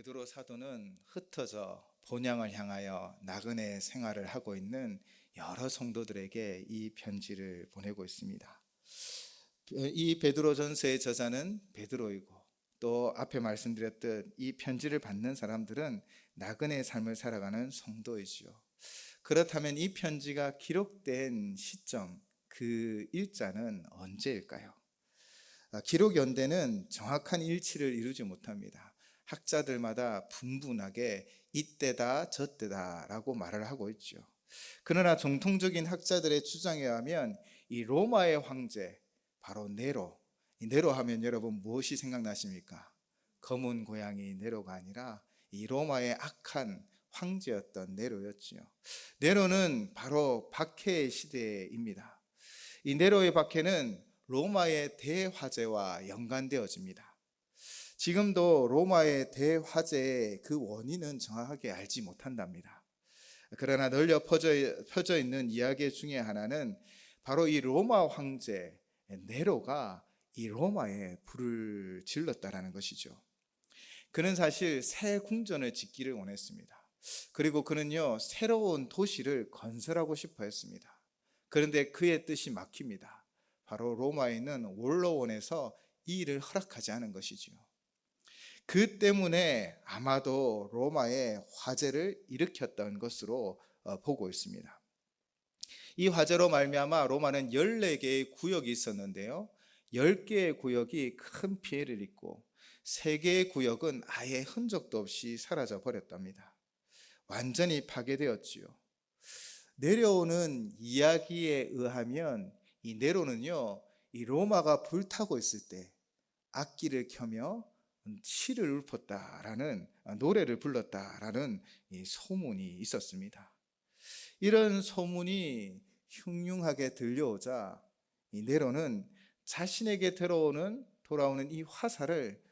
베드로 사도는 흩어져 본향을 향하여 나그네 생활을 하고 있는 여러 성도들에게 이 편지를 보내고 있습니다. 이 베드로전서의 저자는 베드로이고, 또 앞에 말씀드렸듯 이 편지를 받는 사람들은 나그네의 삶을 살아가는 성도이지요. 그렇다면 이 편지가 기록된 시점, 그 일자는 언제일까요? 기록 연대는 정확한 일치를 이루지 못합니다. 학자들마다 분분하게 이때다 저때다 라고 말을 하고 있죠. 그러나 정통적인 학자들의 주장에 의하면 이 로마의 황제, 바로 네로, 이 네로 하면 여러분 무엇이 생각나십니까? 검은 고양이 네로가 아니라 이 로마의 악한 황제였던 네로였지요. 네로는 바로 박해의 시대입니다. 이 네로의 박해는 로마의 대화재와 연관되어집니다. 지금도 로마의 대화재의 그 원인은 정확하게 알지 못한답니다. 그러나 널려 퍼져 있는 이야기 중에 하나는 바로 이 로마 황제 네로가 이 로마에 불을 질렀다라는 것이죠. 그는 사실 새 궁전을 짓기를 원했습니다. 그리고 그는요, 새로운 도시를 건설하고 싶어 했습니다. 그런데 그의 뜻이 막힙니다. 바로 로마에 있는 원로원에서 이 일을 허락하지 않은 것이지요. 그 때문에 아마도 로마에 화재를 일으켰던 것으로 보고 있습니다. 이 화재로 말미암아 로마는 14개의 구역이 있었는데요, 10개의 구역이 큰 피해를 입고 3개의 구역은 아예 흔적도 없이 사라져 버렸답니다. 완전히 파괴되었지요. 내려오는 이야기에 의하면 이 네로는요, 이 로마가 불타고 있을 때 악기를 켜며 시를 읊었다라는, 노래를 불렀다라는 이 소문이 있었습니다. 이런 소문이 흉흉하게 들려오자 이 네로는 자신에게 돌아오는 이 화살을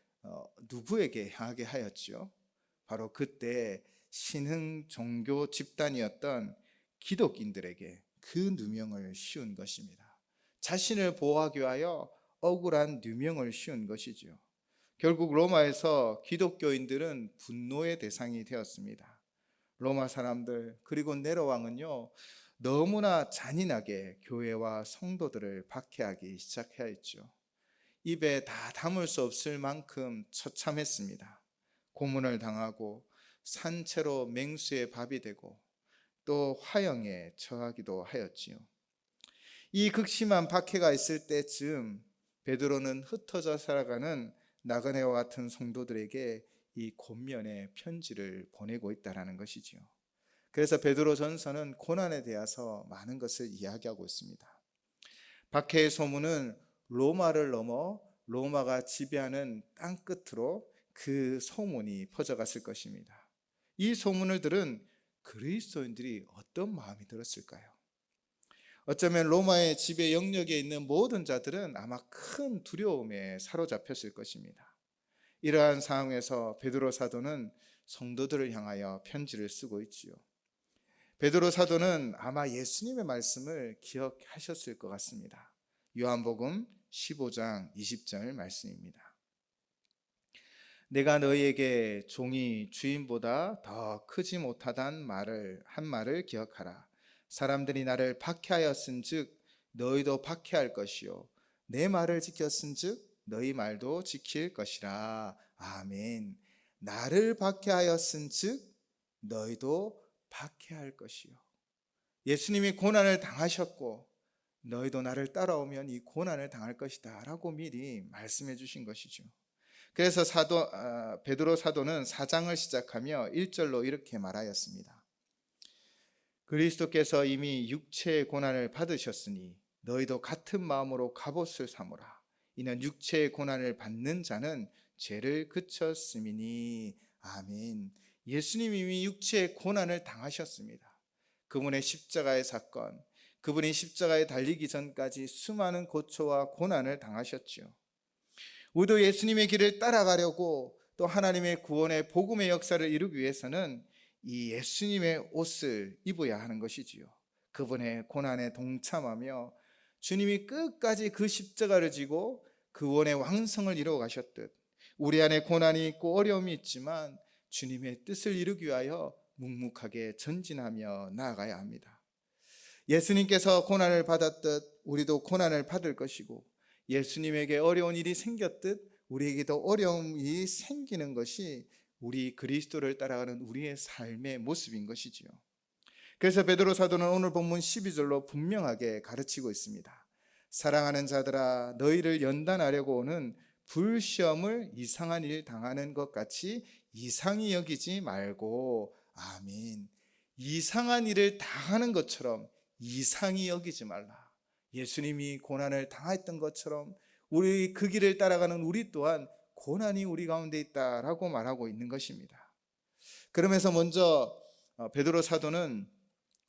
누구에게 향하게 하였지요? 바로 그때 신흥 종교 집단이었던 기독인들에게 그 누명을 씌운 것입니다. 자신을 보호하기 위하여 억울한 누명을 씌운 것이지요. 결국 로마에서 기독교인들은 분노의 대상이 되었습니다. 로마 사람들, 그리고 네로 왕은요, 너무나 잔인하게 교회와 성도들을 박해하기 시작하였죠. 입에 다 담을 수 없을 만큼 처참했습니다. 고문을 당하고 산채로 맹수의 밥이 되고 또 화형에 처하기도 하였지요. 이 극심한 박해가 있을 때쯤 베드로는 흩어져 살아가는 나그네와 같은 성도들에게 이 권면의 편지를 보내고 있다는 것이지요. 그래서 베드로 전서는 고난에 대해서 많은 것을 이야기하고 있습니다. 박해의 소문은 로마를 넘어 로마가 지배하는 땅 끝으로 그 소문이 퍼져갔을 것입니다. 이 소문을 들은 그리스도인들이 어떤 마음이 들었을까요? 어쩌면 로마의 지배 영역에 있는 모든 자들은 아마 큰 두려움에 사로잡혔을 것입니다. 이러한 상황에서 베드로 사도는 성도들을 향하여 편지를 쓰고 있지요. 베드로 사도는 아마 예수님의 말씀을 기억하셨을 것 같습니다. 요한복음 15장 20절 말씀입니다. 내가 너희에게 종이 주인보다 더 크지 못하단 한 말을 기억하라. 사람들이 나를 박해하였은즉 너희도 박해할 것이요 내 말을 지켰은즉 너희 말도 지킬 것이라. 아멘. 나를 박해하였은즉 너희도 박해할 것이요. 예수님이 고난을 당하셨고 너희도 나를 따라오면 이 고난을 당할 것이다 라고 미리 말씀해 주신 것이죠. 그래서 베드로 사도는 4장을 시작하며 1절로 이렇게 말하였습니다. 그리스도께서 이미 육체의 고난을 받으셨으니 너희도 같은 마음으로 갑옷을 삼으라. 이는 육체의 고난을 받는 자는 죄를 그쳤음이니. 아멘. 예수님이 이미 육체의 고난을 당하셨습니다. 그분의 십자가의 사건, 그분이 십자가에 달리기 전까지 수많은 고초와 고난을 당하셨지요. 우리도 예수님의 길을 따라가려고 또 하나님의 구원의 복음의 역사를 이루기 위해서는 이 예수님의 옷을 입어야 하는 것이지요. 그분의 고난에 동참하며 주님이 끝까지 그 십자가를 지고 구원의 왕성을 이루어 가셨듯 우리 안에 고난이 있고 어려움이 있지만 주님의 뜻을 이루기 위하여 묵묵하게 전진하며 나아가야 합니다. 예수님께서 고난을 받았듯 우리도 고난을 받을 것이고, 예수님에게 어려운 일이 생겼듯 우리에게도 어려움이 생기는 것이 우리 그리스도를 따라가는 우리의 삶의 모습인 것이지요. 그래서 베드로 사도는 오늘 본문 12절로 분명하게 가르치고 있습니다. 사랑하는 자들아, 너희를 연단하려고 오는 불시험을 이상한 일 당하는 것 같이 이상히 여기지 말고, 아멘. 이상한 일을 당하는 것처럼 이상히 여기지 말라. 예수님이 고난을 당했던 것처럼 우리 그 길을 따라가는 우리 또한 고난이 우리 가운데 있다라고 말하고 있는 것입니다. 그러면서 먼저 베드로 사도는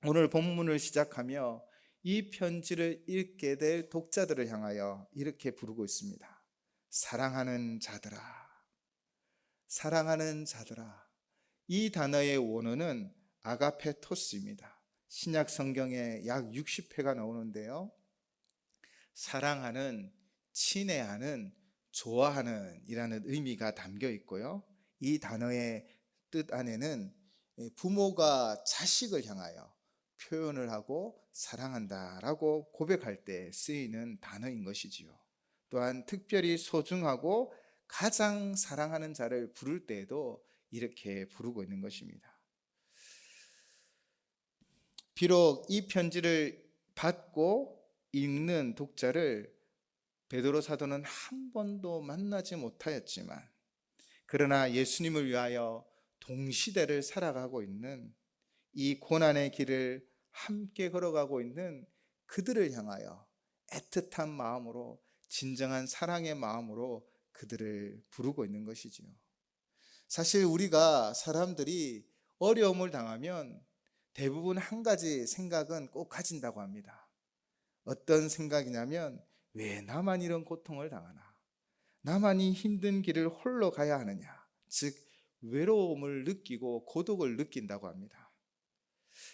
오늘 본문을 시작하며 이 편지를 읽게 될 독자들을 향하여 이렇게 부르고 있습니다. 사랑하는 자들아, 사랑하는 자들아. 이 단어의 원어는 아가페토스입니다. 신약 성경에 약 60회가 나오는데요, 사랑하는, 친애하는, 좋아하는 이라는 의미가 담겨 있고요, 이 단어의 뜻 안에는 부모가 자식을 향하여 표현을 하고 사랑한다라고 고백할 때 쓰이는 단어인 것이지요. 또한 특별히 소중하고 가장 사랑하는 자를 부를 때에도 이렇게 부르고 있는 것입니다. 비록 이 편지를 받고 읽는 독자를 베드로 사도는 한 번도 만나지 못하였지만, 그러나 예수님을 위하여 동시대를 살아가고 있는, 이 고난의 길을 함께 걸어가고 있는 그들을 향하여 애틋한 마음으로, 진정한 사랑의 마음으로 그들을 부르고 있는 것이지요. 사실 우리가 사람들이 어려움을 당하면 대부분 한 가지 생각은 꼭 가진다고 합니다. 어떤 생각이냐면, 왜 나만 이런 고통을 당하나? 나만 이 힘든 길을 홀로 가야 하느냐? 즉 외로움을 느끼고 고독을 느낀다고 합니다.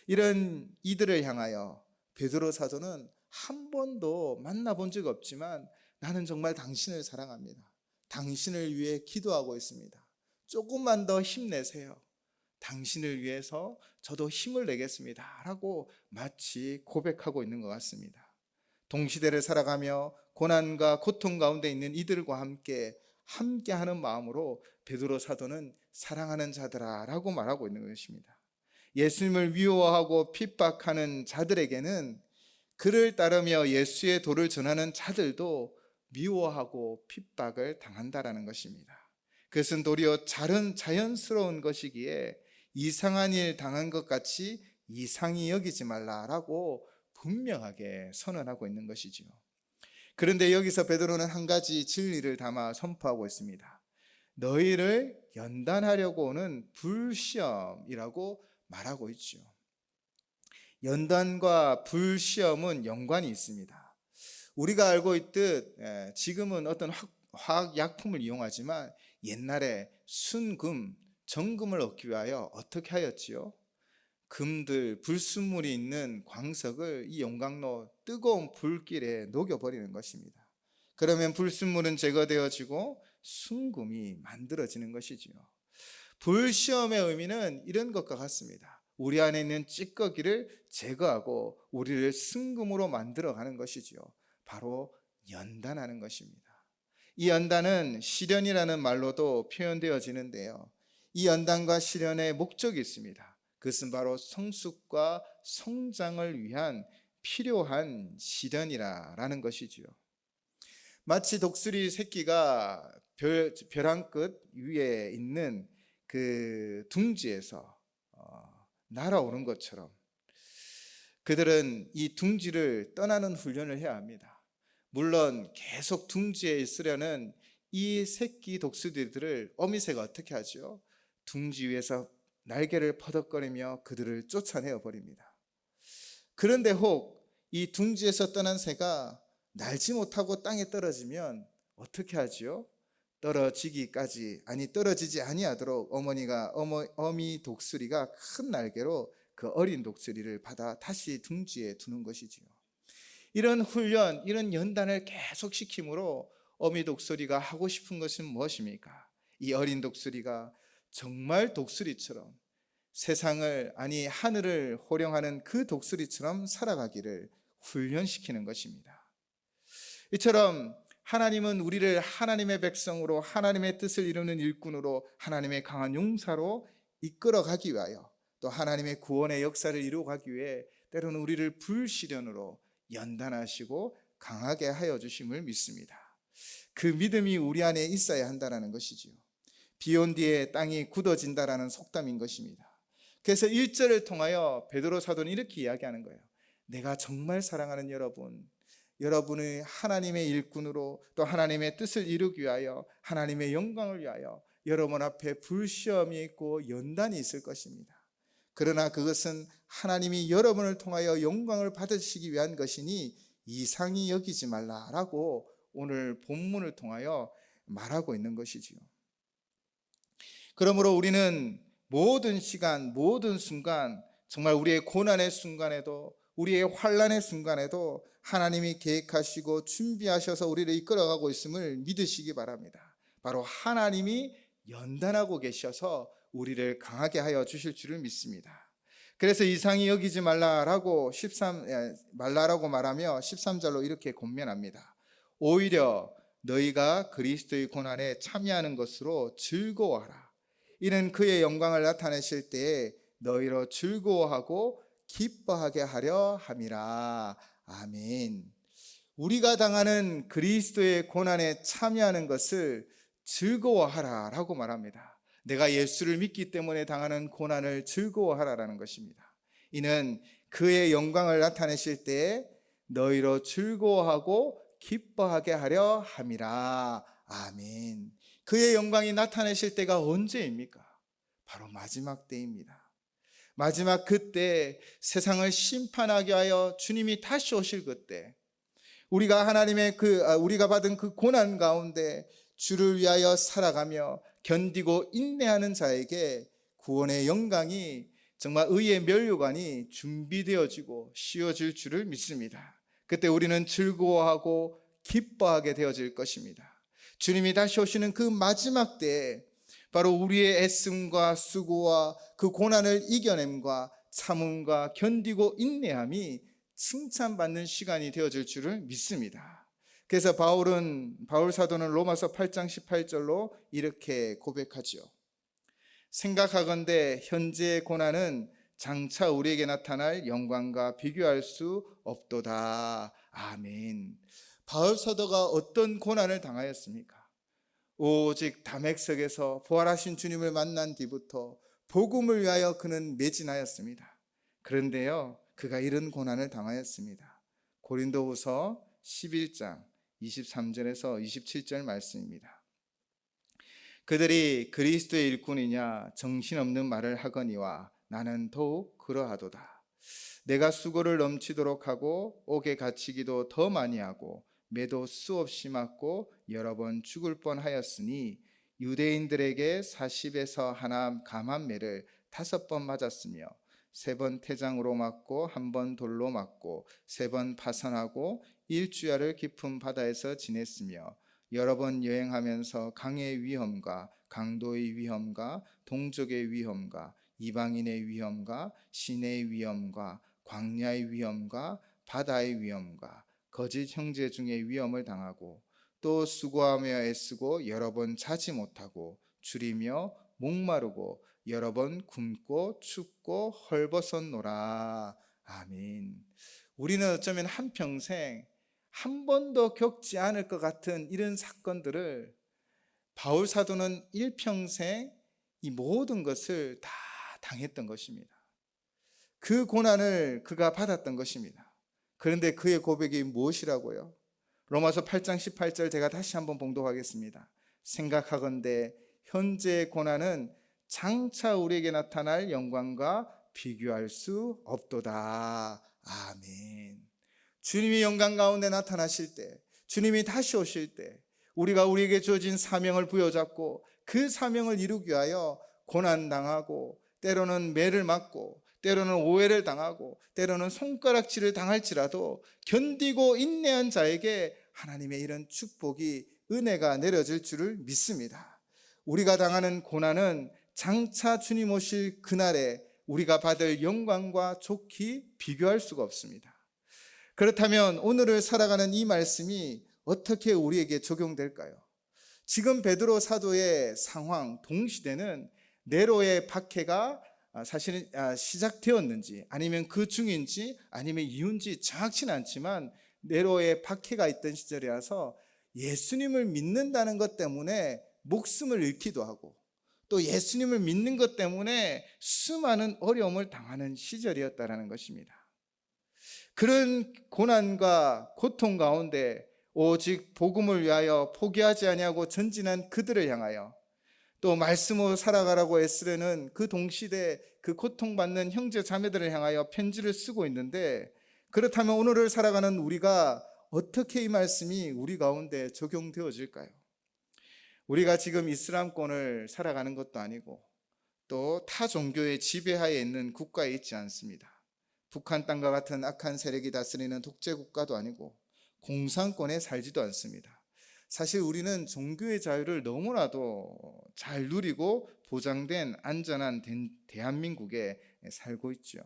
이런 이들을 향하여 베드로 사도는 한 번도 만나본 적 없지만, 나는 정말 당신을 사랑합니다. 당신을 위해 기도하고 있습니다. 조금만 더 힘내세요. 당신을 위해서 저도 힘을 내겠습니다 라고 마치 고백하고 있는 것 같습니다. 동시대를 살아가며 고난과 고통 가운데 있는 이들과 함께 하는 마음으로 베드로 사도는 사랑하는 자들아 라고 말하고 있는 것입니다. 예수님을 미워하고 핍박하는 자들에게는 그를 따르며 예수의 도를 전하는 자들도 미워하고 핍박을 당한다라는 것입니다. 그것은 도리어 자연스러운 것이기에 이상한 일 당한 것 같이 이상히 여기지 말라라고 분명하게 선언하고 있는 것이지요. 그런데 여기서 베드로는 한 가지 진리를 담아 선포하고 있습니다. 너희를 연단하려고 오는 불시험이라고 말하고 있죠. 연단과 불시험은 연관이 있습니다. 우리가 알고 있듯 지금은 어떤 화학약품을 이용하지만, 옛날에 순금, 정금을 얻기 위하여 어떻게 하였지요? 금들, 불순물이 있는 광석을 이 용광로 뜨거운 불길에 녹여버리는 것입니다. 그러면 불순물은 제거되어지고 순금이 만들어지는 것이지요. 불시험의 의미는 이런 것과 같습니다. 우리 안에 있는 찌꺼기를 제거하고 우리를 순금으로 만들어가는 것이지요. 바로 연단하는 것입니다. 이 연단은 시련이라는 말로도 표현되어지는데요, 이 연단과 시련의 목적이 있습니다. 그것은 바로 성숙과 성장을 위한 필요한 시련이라는 것이지요. 마치 독수리 새끼가 벼랑 끝 위에 있는 그 둥지에서 날아오는 것처럼 그들은 이 둥지를 떠나는 훈련을 해야 합니다. 물론 계속 둥지에 있으려는 이 새끼 독수리들을 어미새가 어떻게 하죠? 둥지 위에서 날개를 퍼덕거리며 그들을 쫓아내어 버립니다. 그런데 혹 이 둥지에서 떠난 새가 날지 못하고 땅에 떨어지면 어떻게 하지요? 떨어지지 아니하도록 어미 독수리가 큰 날개로 그 어린 독수리를 받아 다시 둥지에 두는 것이지요. 이런 훈련, 이런 연단을 계속 시킴으로 어미 독수리가 하고 싶은 것은 무엇입니까? 이 어린 독수리가 정말 독수리처럼 세상을, 아니 하늘을 호령하는 그 독수리처럼 살아가기를 훈련시키는 것입니다. 이처럼 하나님은 우리를 하나님의 백성으로, 하나님의 뜻을 이루는 일꾼으로, 하나님의 강한 용사로 이끌어가기 위하여, 또 하나님의 구원의 역사를 이루어가기 위해 때로는 우리를 불시련으로 연단하시고 강하게 하여 주심을 믿습니다. 그 믿음이 우리 안에 있어야 한다는 것이지요. 비온 뒤에 땅이 굳어진다라는 속담인 것입니다. 그래서 1절을 통하여 베드로 사도는 이렇게 이야기하는 거예요. 내가 정말 사랑하는 여러분의 하나님의 일꾼으로, 또 하나님의 뜻을 이루기 위하여, 하나님의 영광을 위하여 여러분 앞에 불시험이 있고 연단이 있을 것입니다. 그러나 그것은 하나님이 여러분을 통하여 영광을 받으시기 위한 것이니 이상히 여기지 말라라고 오늘 본문을 통하여 말하고 있는 것이지요. 그러므로 우리는 모든 시간, 모든 순간, 정말 우리의 고난의 순간에도, 우리의 환난의 순간에도 하나님이 계획하시고 준비하셔서 우리를 이끌어가고 있음을 믿으시기 바랍니다. 바로 하나님이 연단하고 계셔서 우리를 강하게 하여 주실 줄을 믿습니다. 그래서 이상히 여기지 말라라고 말하며 13절로 이렇게 권면합니다. 오히려 너희가 그리스도의 고난에 참여하는 것으로 즐거워하라. 이는 그의 영광을 나타내실 때에 너희로 즐거워하고 기뻐하게 하려 함이라. 아멘. 우리가 당하는 그리스도의 고난에 참여하는 것을 즐거워하라라고 말합니다. 내가 예수를 믿기 때문에 당하는 고난을 즐거워하라라는 것입니다. 이는 그의 영광을 나타내실 때에 너희로 즐거워하고 기뻐하게 하려 함이라. 아멘. 그의 영광이 나타내실 때가 언제입니까? 바로 마지막 때입니다. 마지막 그때, 세상을 심판하게 하여 주님이 다시 오실 그때, 우리가 우리가 받은 그 고난 가운데 주를 위하여 살아가며 견디고 인내하는 자에게 구원의 영광이, 정말 의의 면류관이 준비되어지고 씌워질 줄을 믿습니다. 그때 우리는 즐거워하고 기뻐하게 되어질 것입니다. 주님이 다시 오시는 그 마지막 때에 바로 우리의 애씀과 수고와 그 고난을 이겨냄과 참음과 견디고 인내함이 칭찬받는 시간이 되어질 줄을 믿습니다. 그래서 바울 사도는 로마서 8장 18절로 이렇게 고백하죠. 생각하건대 현재의 고난은 장차 우리에게 나타날 영광과 비교할 수 없도다. 아멘. 바울 사도가 어떤 고난을 당하였습니까? 오직 다맥석에서 부활하신 주님을 만난 뒤부터 복음을 위하여 그는 매진하였습니다. 그런데요, 그가 이런 고난을 당하였습니다. 고린도후서 11장 23절에서 27절 말씀입니다. 그들이 그리스도의 일꾼이냐 정신없는 말을 하거니와 나는 더욱 그러하도다. 내가 수고를 넘치도록 하고 옥에 갇히기도 더 많이 하고 매도 수없이 맞고 여러 번 죽을 뻔하였으니 유대인들에게 40에서 하나 감한 매를 5번 맞았으며 3번 태장으로 맞고 1번 돌로 맞고 3번 파선하고 1주야를 깊은 바다에서 지냈으며 여러 번 여행하면서 강의 위험과 강도의 위험과 동족의 위험과 이방인의 위험과 시내의 위험과 광야의 위험과 바다의 위험과 거짓 형제 중에 위험을 당하고 또 수고하며 애쓰고 여러 번 자지 못하고 줄이며 목마르고 여러 번 굶고 춥고 헐벗었노라. 아멘. 우리는 어쩌면 한평생 한 번도 겪지 않을 것 같은 이런 사건들을 바울 사도는 일평생 이 모든 것을 다 당했던 것입니다. 그 고난을 그가 받았던 것입니다. 그런데 그의 고백이 무엇이라고요? 로마서 8장 18절 제가 다시 한번 봉독하겠습니다. 생각하건대 현재의 고난은 장차 우리에게 나타날 영광과 비교할 수 없도다. 아멘. 주님이 영광 가운데 나타나실 때, 주님이 다시 오실 때 우리가 우리에게 주어진 사명을 부여잡고 그 사명을 이루기 위하여 고난당하고 때로는 매를 맞고 때로는 오해를 당하고 때로는 손가락질을 당할지라도 견디고 인내한 자에게 하나님의 이런 축복이, 은혜가 내려질 줄을 믿습니다. 우리가 당하는 고난은 장차 주님 오실 그날에 우리가 받을 영광과 좋게 비교할 수가 없습니다. 그렇다면 오늘을 살아가는 이 말씀이 어떻게 우리에게 적용될까요? 지금 베드로 사도의 상황, 동시대는 네로의 박해가 사실은 시작되었는지 아니면 그 중인지 아니면 이유인지 정확치는 않지만 네로의 박해가 있던 시절이라서 예수님을 믿는다는 것 때문에 목숨을 잃기도 하고 또 예수님을 믿는 것 때문에 수많은 어려움을 당하는 시절이었다는 것입니다. 그런 고난과 고통 가운데 오직 복음을 위하여 포기하지 아니하고 전진한 그들을 향하여 또 말씀으로 살아가라고 애쓰려는 그 동시대 그 고통받는 형제 자매들을 향하여 편지를 쓰고 있는데, 그렇다면 오늘을 살아가는 우리가 어떻게 이 말씀이 우리 가운데 적용되어질까요? 우리가 지금 이슬람권을 살아가는 것도 아니고 또 타 종교의 지배하에 있는 국가에 있지 않습니다. 북한 땅과 같은 악한 세력이 다스리는 독재 국가도 아니고 공산권에 살지도 않습니다. 사실 우리는 종교의 자유를 너무나도 잘 누리고 보장된 안전한 대한민국에 살고 있죠.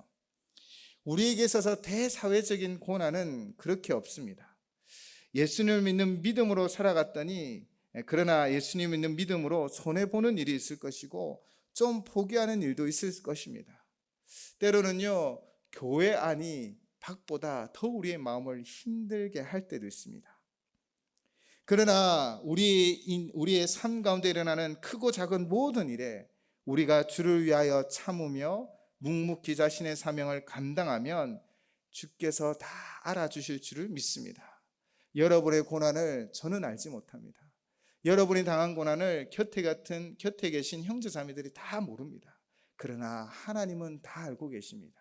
우리에게 있어서 대사회적인 고난은 그렇게 없습니다. 예수님을 믿는 믿음으로 살아갔더니 그러나 예수님 믿는 믿음으로 손해보는 일이 있을 것이고 좀 포기하는 일도 있을 것입니다. 때로는요, 교회 안이 밖보다 더 우리의 마음을 힘들게 할 때도 있습니다. 그러나 우리의 삶 가운데 일어나는 크고 작은 모든 일에 우리가 주를 위하여 참으며 묵묵히 자신의 사명을 감당하면 주께서 다 알아주실 줄을 믿습니다. 여러분의 고난을 저는 알지 못합니다. 여러분이 당한 고난을 곁에 계신 형제자매들이 다 모릅니다. 그러나 하나님은 다 알고 계십니다.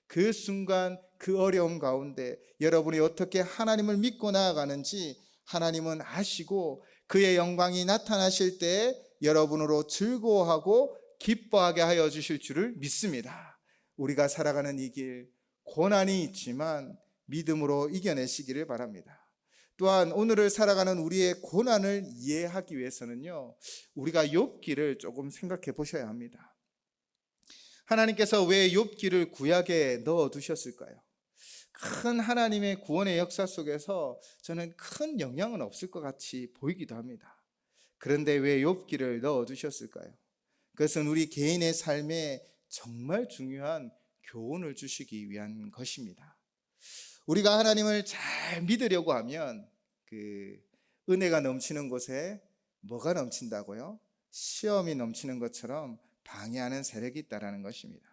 그 순간 그 어려움 가운데 여러분이 어떻게 하나님을 믿고 나아가는지 하나님은 아시고 그의 영광이 나타나실 때 여러분으로 즐거워하고 기뻐하게 하여 주실 줄을 믿습니다. 우리가 살아가는 이 길, 고난이 있지만 믿음으로 이겨내시기를 바랍니다. 또한 오늘을 살아가는 우리의 고난을 이해하기 위해서는요, 우리가 욥기를 조금 생각해 보셔야 합니다. 하나님께서 왜 욥기를 구약에 넣어 두셨을까요? 큰 하나님의 구원의 역사 속에서 저는 큰 영향은 없을 것 같이 보이기도 합니다. 그런데 왜 욥기를 넣어 두셨을까요? 그것은 우리 개인의 삶에 정말 중요한 교훈을 주시기 위한 것입니다. 우리가 하나님을 잘 믿으려고 하면 그 은혜가 넘치는 곳에 뭐가 넘친다고요? 시험이 넘치는 것처럼 방해하는 세력이 있다는 것입니다.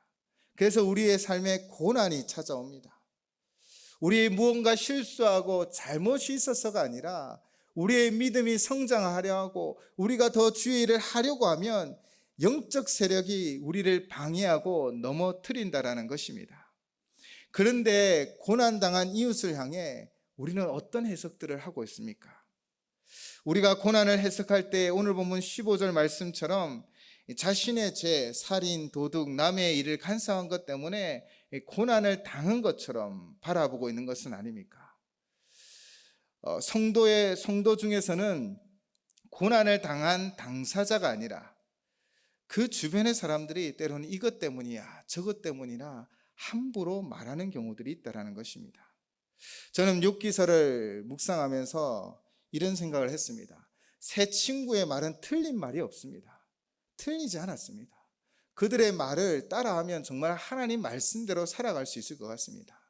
그래서 우리의 삶에 고난이 찾아옵니다. 우리 무언가 실수하고 잘못이 있어서가 아니라 우리의 믿음이 성장하려 하고 우리가 더 주의 일을 하려고 하면 영적 세력이 우리를 방해하고 넘어뜨린다는 것입니다. 그런데 고난당한 이웃을 향해 우리는 어떤 해석들을 하고 있습니까? 우리가 고난을 해석할 때 오늘 본문 15절 말씀처럼 자신의 죄, 살인, 도둑, 남의 일을 간사한 것 때문에 고난을 당한 것처럼 바라보고 있는 것은 아닙니까? 성도 중에서는 고난을 당한 당사자가 아니라 그 주변의 사람들이 때로는 이것 때문이야 저것 때문이라 함부로 말하는 경우들이 있다는 것입니다. 저는 욥기서를 묵상하면서 이런 생각을 했습니다. 세 친구의 말은 틀린 말이 없습니다. 틀리지 않았습니다. 그들의 말을 따라하면 정말 하나님 말씀대로 살아갈 수 있을 것 같습니다.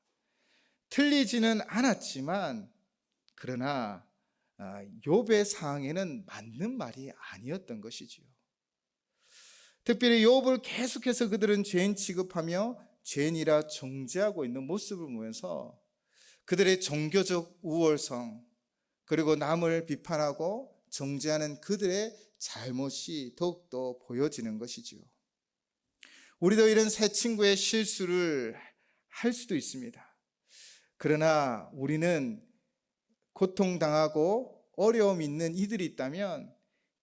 틀리지는 않았지만 그러나 욥의 상황에는 맞는 말이 아니었던 것이지요. 특별히 욥을 계속해서 그들은 죄인 취급하며 죄인이라 정죄하고 있는 모습을 보면서 그들의 종교적 우월성 그리고 남을 비판하고 정죄하는 그들의 잘못이 더욱더 보여지는 것이지요. 우리도 이런 새 친구의 실수를 할 수도 있습니다. 그러나 우리는 고통당하고 어려움 있는 이들이 있다면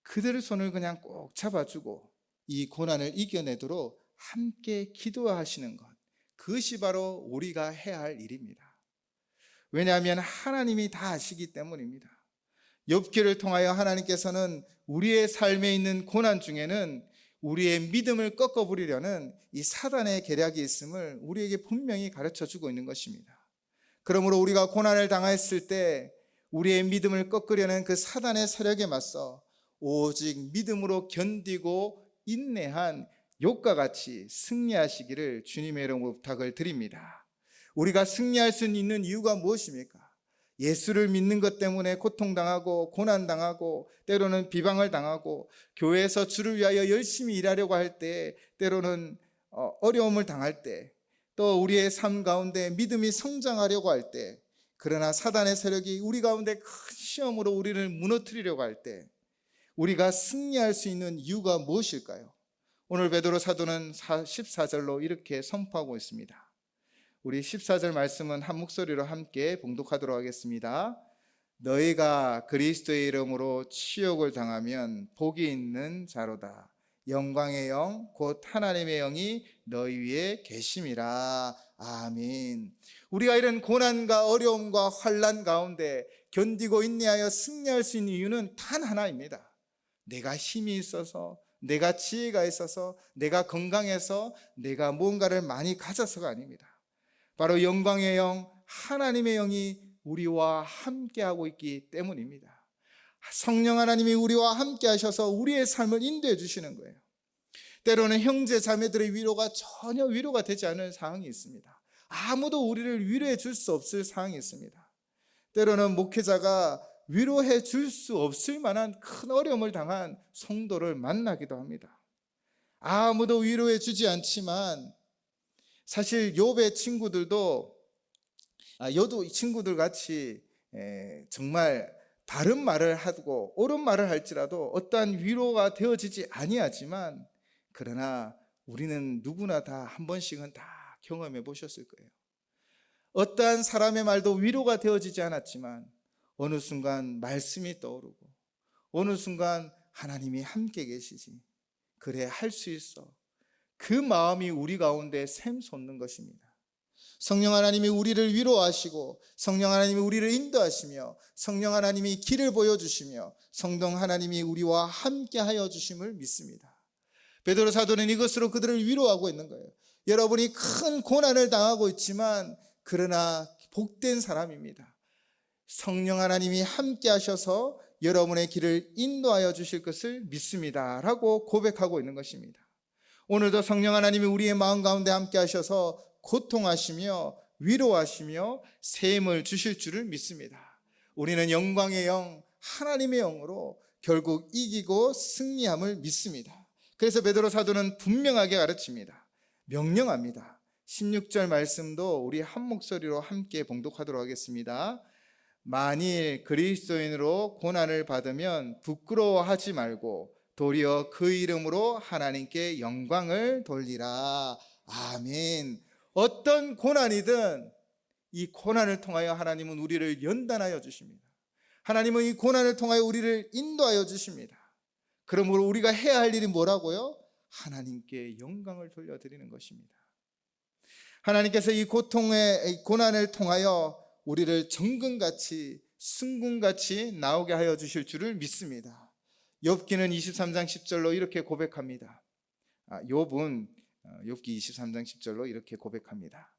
그들의 손을 그냥 꼭 잡아주고 이 고난을 이겨내도록 함께 기도하시는 것, 그것이 바로 우리가 해야 할 일입니다. 왜냐하면 하나님이 다 아시기 때문입니다. 욥기를 통하여 하나님께서는 우리의 삶에 있는 고난 중에는 우리의 믿음을 꺾어버리려는 이 사단의 계략이 있음을 우리에게 분명히 가르쳐주고 있는 것입니다. 그러므로 우리가 고난을 당했을 때 우리의 믿음을 꺾으려는 그 사단의 세력에 맞서 오직 믿음으로 견디고 인내한 욥과 같이 승리하시기를 주님의 이름으로 부탁을 드립니다. 우리가 승리할 수 있는 이유가 무엇입니까? 예수를 믿는 것 때문에 고통당하고 고난당하고 때로는 비방을 당하고 교회에서 주를 위하여 열심히 일하려고 할 때 때로는 어려움을 당할 때 또 우리의 삶 가운데 믿음이 성장하려고 할 때 그러나 사단의 세력이 우리 가운데 큰 시험으로 우리를 무너뜨리려고 할 때 우리가 승리할 수 있는 이유가 무엇일까요? 오늘 베드로 사도는 14절로 이렇게 선포하고 있습니다. 우리 14절 말씀은 한 목소리로 함께 봉독하도록 하겠습니다. 너희가 그리스도의 이름으로 치욕을 당하면 복이 있는 자로다. 영광의 영 곧 하나님의 영이 너희 위에 계심이라. 아멘. 우리가 이런 고난과 어려움과 환난 가운데 견디고 인내하여 승리할 수 있는 이유는 단 하나입니다. 내가 힘이 있어서, 내가 지혜가 있어서, 내가 건강해서, 내가 무언가를 많이 가져서가 아닙니다. 바로 영광의 영, 하나님의 영이 우리와 함께하고 있기 때문입니다. 성령 하나님이 우리와 함께 하셔서 우리의 삶을 인도해 주시는 거예요. 때로는 형제 자매들의 위로가 전혀 위로가 되지 않은 상황이 있습니다. 아무도 우리를 위로해 줄 수 없을 상황이 있습니다. 때로는 목회자가 위로해 줄 수 없을 만한 큰 어려움을 당한 성도를 만나기도 합니다. 아무도 위로해 주지 않지만 사실 욥의 친구들도 친구들 같이 정말 바른 말을 하고 옳은 말을 할지라도 어떠한 위로가 되어지지 아니하지만 그러나 우리는 누구나 다 한 번씩은 다 경험해 보셨을 거예요. 어떠한 사람의 말도 위로가 되어지지 않았지만 어느 순간 말씀이 떠오르고 어느 순간 하나님이 함께 계시지, 그래 할 수 있어, 그 마음이 우리 가운데 샘솟는 것입니다. 성령 하나님이 우리를 위로하시고 성령 하나님이 우리를 인도하시며 성령 하나님이 길을 보여주시며 성령 하나님이 우리와 함께하여 주심을 믿습니다. 베드로 사도는 이것으로 그들을 위로하고 있는 거예요. 여러분이 큰 고난을 당하고 있지만 그러나 복된 사람입니다. 성령 하나님이 함께하셔서 여러분의 길을 인도하여 주실 것을 믿습니다 라고 고백하고 있는 것입니다. 오늘도 성령 하나님이 우리의 마음 가운데 함께 하셔서 고통하시며 위로하시며 새 힘을 주실 줄을 믿습니다. 우리는 영광의 영, 하나님의 영으로 결국 이기고 승리함을 믿습니다. 그래서 베드로 사도는 분명하게 가르칩니다. 명령합니다. 16절 말씀도 우리 한 목소리로 함께 봉독하도록 하겠습니다. 만일 그리스도인으로 고난을 받으면 부끄러워하지 말고 도리어 그 이름으로 하나님께 영광을 돌리라. 아멘. 어떤 고난이든 이 고난을 통하여 하나님은 우리를 연단하여 주십니다. 하나님은 이 고난을 통하여 우리를 인도하여 주십니다. 그러므로 우리가 해야 할 일이 뭐라고요? 하나님께 영광을 돌려드리는 것입니다. 하나님께서 이 고난을 통하여 우리를 정금같이 승금같이 나오게 하여 주실 줄을 믿습니다. 욥기는 23장 10절로 이렇게 고백합니다. 욥은 욥기 23장 10절로 이렇게 고백합니다.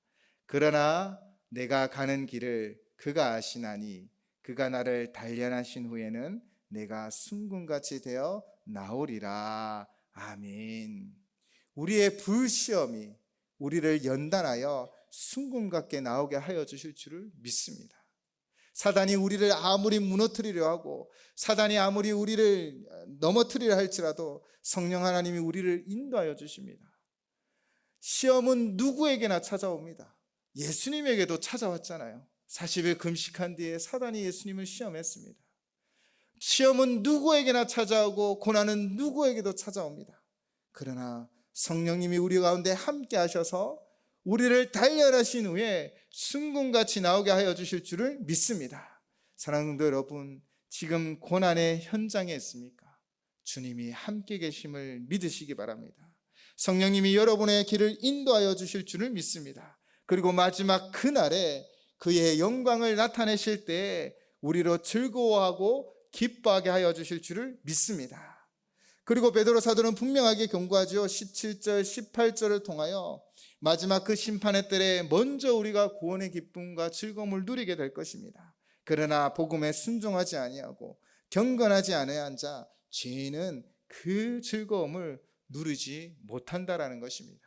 그러나 내가 가는 길을 그가 아시나니 그가 나를 단련하신 후에는 내가 승금같이 되어 나오리라. 아멘. 우리의 불시험이 우리를 연단하여 승금같게 나오게 하여 주실 줄을 믿습니다. 사단이 우리를 아무리 무너뜨리려 하고 사단이 아무리 우리를 넘어뜨리려 할지라도 성령 하나님이 우리를 인도하여 주십니다. 시험은 누구에게나 찾아옵니다. 예수님에게도 찾아왔잖아요. 40일 금식한 뒤에 사단이 예수님을 시험했습니다. 시험은 누구에게나 찾아오고 고난은 누구에게도 찾아옵니다. 그러나 성령님이 우리 가운데 함께 하셔서 우리를 단련하신 후에 승금같이 나오게 하여 주실 줄을 믿습니다. 사랑하는 성도 여러분, 지금 고난의 현장에 있습니까? 주님이 함께 계심을 믿으시기 바랍니다. 성령님이 여러분의 길을 인도하여 주실 줄을 믿습니다. 그리고 마지막 그날에 그의 영광을 나타내실 때에 우리로 즐거워하고 기뻐하게 하여 주실 줄을 믿습니다. 그리고 베드로 사도는 분명하게 경고하죠. 17절 18절을 통하여 마지막 그 심판의 때에 먼저 우리가 구원의 기쁨과 즐거움을 누리게 될 것입니다. 그러나 복음에 순종하지 아니하고 경건하지 않아야 자 죄인은 그 즐거움을 누리지 못한다라는 것입니다.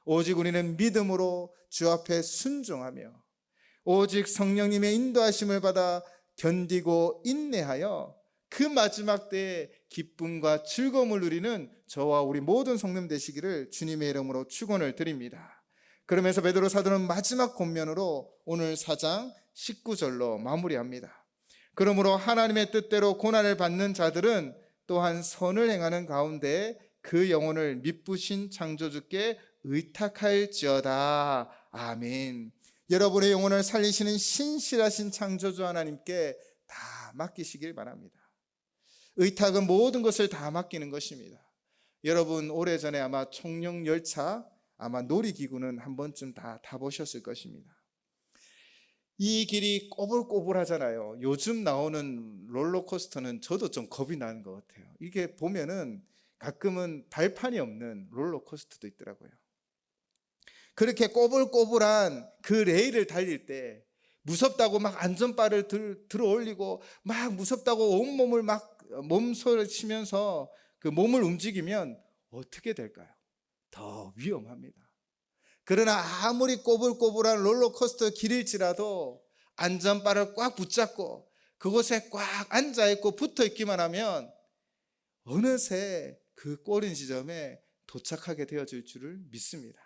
오직 우리는 믿음으로 주 앞에 순종하며 오직 성령님의 인도하심을 받아 견디고 인내하여 그 마지막 때에 기쁨과 즐거움을 누리는 저와 우리 모든 성도님 되시기를 주님의 이름으로 축원을 드립니다. 그러면서 베드로 사도는 마지막 권면으로 오늘 4장 19절로 마무리합니다. 그러므로 하나님의 뜻대로 고난을 받는 자들은 또한 선을 행하는 가운데 그 영혼을 미쁘신 창조주께 의탁할지어다. 아멘. 여러분의 영혼을 살리시는 신실하신 창조주 하나님께 다 맡기시길 바랍니다. 의탁은 모든 것을 다 맡기는 것입니다. 여러분 오래전에 아마 청룡 열차, 아마 놀이기구는 한 번쯤 다 타보셨을 것입니다. 이 길이 꼬불꼬불하잖아요. 요즘 나오는 롤러코스터는 저도 좀 겁이 나는 것 같아요. 이게 보면은 가끔은 발판이 없는 롤러코스터도 있더라고요. 그렇게 꼬불꼬불한 그 레일을 달릴 때 무섭다고 막 안전바를 들어 올리고 막 무섭다고 온몸을 막 몸소리를 치면서 그 몸을 움직이면 어떻게 될까요? 더 위험합니다. 그러나 아무리 꼬불꼬불한 롤러코스터 길일지라도 안전바를 꽉 붙잡고 그곳에 꽉 앉아있고 붙어있기만 하면 어느새 그 꼬린 지점에 도착하게 되어질 줄을 믿습니다.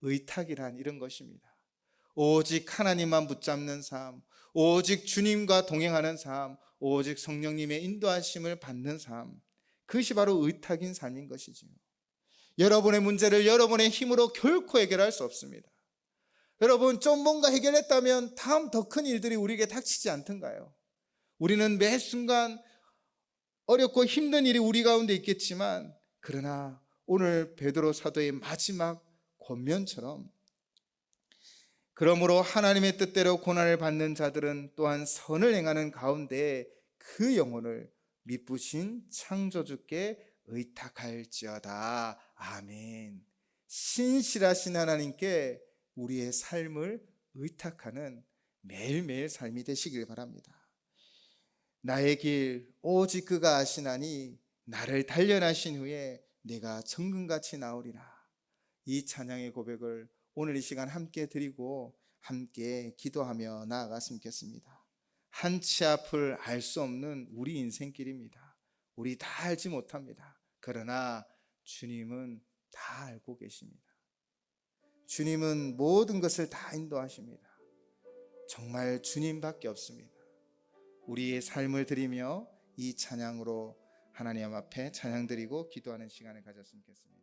의탁이란 이런 것입니다. 오직 하나님만 붙잡는 삶, 오직 주님과 동행하는 삶, 오직 성령님의 인도하심을 받는 삶, 그것이 바로 의탁인 삶인 것이지요. 여러분의 문제를 여러분의 힘으로 결코 해결할 수 없습니다. 여러분 좀 뭔가 해결했다면 다음 더 큰 일들이 우리에게 닥치지 않던가요? 우리는 매 순간 어렵고 힘든 일이 우리 가운데 있겠지만 그러나 오늘 베드로 사도의 마지막 권면처럼 그러므로 하나님의 뜻대로 고난을 받는 자들은 또한 선을 행하는 가운데 그 영혼을 미쁘신 창조주께 의탁할지어다. 아멘. 신실하신 하나님께 우리의 삶을 의탁하는 매일매일 삶이 되시길 바랍니다. 나의 길 오직 그가 아시나니 나를 단련하신 후에 내가 정금같이 나오리라. 이 찬양의 고백을 오늘 이 시간 함께 드리고 함께 기도하며 나아갔으면 좋겠습니다. 한치 앞을 알 수 없는 우리 인생길입니다. 우리 다 알지 못합니다. 그러나 주님은 다 알고 계십니다. 주님은 모든 것을 다 인도하십니다. 정말 주님밖에 없습니다. 우리의 삶을 드리며 이 찬양으로 하나님 앞에 찬양 드리고 기도하는 시간을 가졌으면 좋겠습니다.